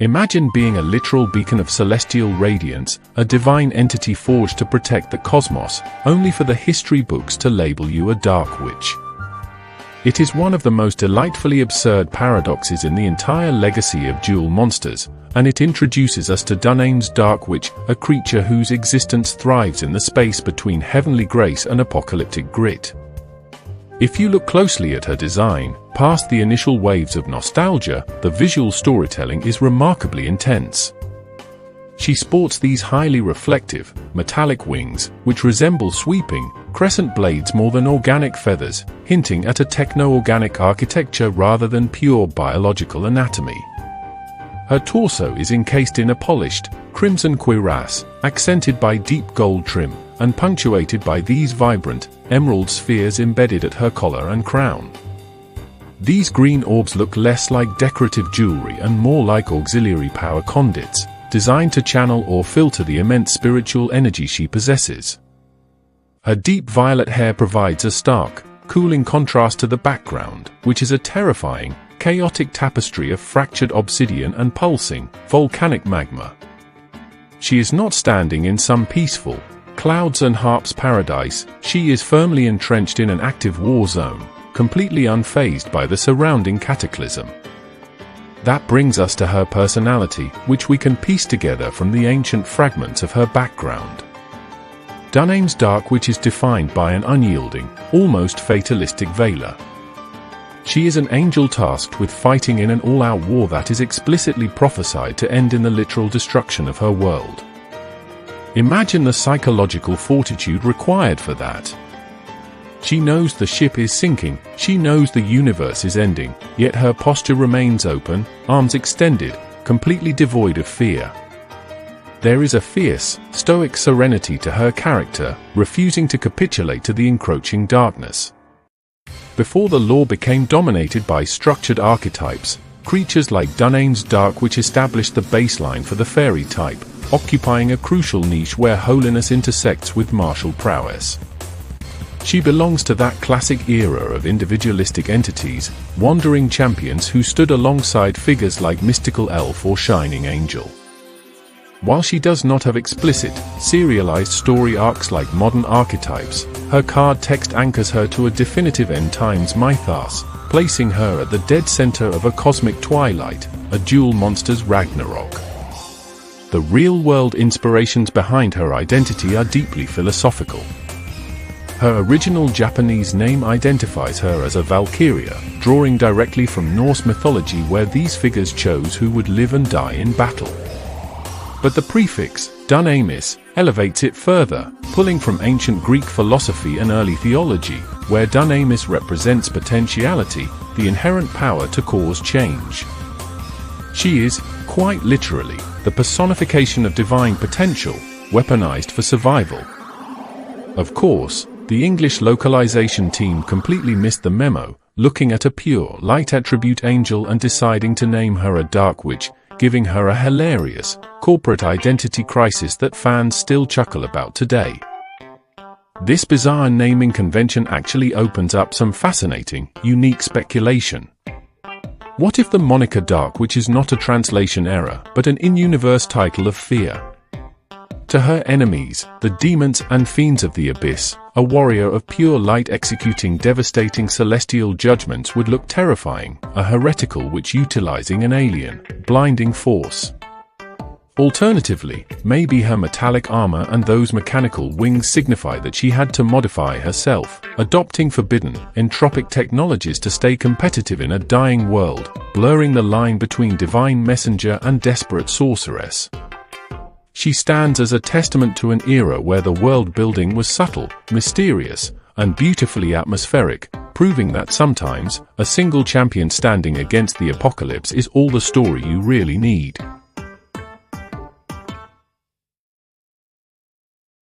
Imagine being a literal beacon of celestial radiance, a divine entity forged to protect the cosmos, only for the history books to label you a dark witch. It is one of the most delightfully absurd paradoxes in the entire legacy of Duel Monsters, and it introduces us to Dunames Dark Witch, a creature whose existence thrives in the space between heavenly grace and apocalyptic grit. If you look closely at her design, past the initial waves of nostalgia, the visual storytelling is remarkably intense. She sports these highly reflective, metallic wings, which resemble sweeping, crescent blades more than organic feathers, hinting at a techno-organic architecture rather than pure biological anatomy. Her torso is encased in a polished, crimson cuirass, accented by deep gold trim, and punctuated by these vibrant, emerald spheres embedded at her collar and crown. These green orbs look less like decorative jewelry and more like auxiliary power conduits, designed to channel or filter the immense spiritual energy she possesses. Her deep violet hair provides a stark, cooling contrast to the background, which is a terrifying, chaotic tapestry of fractured obsidian and pulsing, volcanic magma. She is not standing in some peaceful, clouds and harps paradise. She is firmly entrenched in an active war zone, completely unfazed by the surrounding cataclysm. That brings us to her personality, which we can piece together from the ancient fragments of her background. Dunames Dark Witch is defined by an unyielding, almost fatalistic valor. She is an angel tasked with fighting in an all-out war that is explicitly prophesied to end in the literal destruction of her world. Imagine the psychological fortitude required for that. She knows the ship is sinking, she knows the universe is ending, yet her posture remains open, arms extended, completely devoid of fear. There is a fierce, stoic serenity to her character, refusing to capitulate to the encroaching darkness. Before the lore became dominated by structured archetypes, creatures like Dunames Dark Witch established the baseline for the fairy type, occupying a crucial niche where holiness intersects with martial prowess. She belongs to that classic era of individualistic entities, wandering champions who stood alongside figures like mystical elf or shining angel. While she does not have explicit, serialized story arcs like modern archetypes, her card text anchors her to a definitive end-times mythos, placing her at the dead center of a cosmic Twilight, a Duel Monsters Ragnarok. The real-world inspirations behind her identity are deeply philosophical. Her original Japanese name identifies her as a Valkyria, drawing directly from Norse mythology where these figures chose who would live and die in battle. But the prefix, Dunamis, elevates it further, pulling from ancient Greek philosophy and early theology, where Dunamis represents potentiality, the inherent power to cause change. She is, quite literally, the personification of divine potential, weaponized for survival. Of course, the English localization team completely missed the memo, looking at a pure light attribute angel and deciding to name her a dark witch, giving her a hilarious, corporate identity crisis that fans still chuckle about today. This bizarre naming convention actually opens up some fascinating, unique speculation. What if the moniker Dark Witch is not a translation error, but an in-universe title of fear? To her enemies, the demons and fiends of the abyss, a warrior of pure light executing devastating celestial judgments would look terrifying, a heretical witch utilizing an alien, blinding force. Alternatively, maybe her metallic armor and those mechanical wings signify that she had to modify herself, adopting forbidden, entropic technologies to stay competitive in a dying world, blurring the line between divine messenger and desperate sorceress. She stands as a testament to an era where the world building was subtle, mysterious, and beautifully atmospheric, proving that sometimes, a single champion standing against the apocalypse is all the story you really need.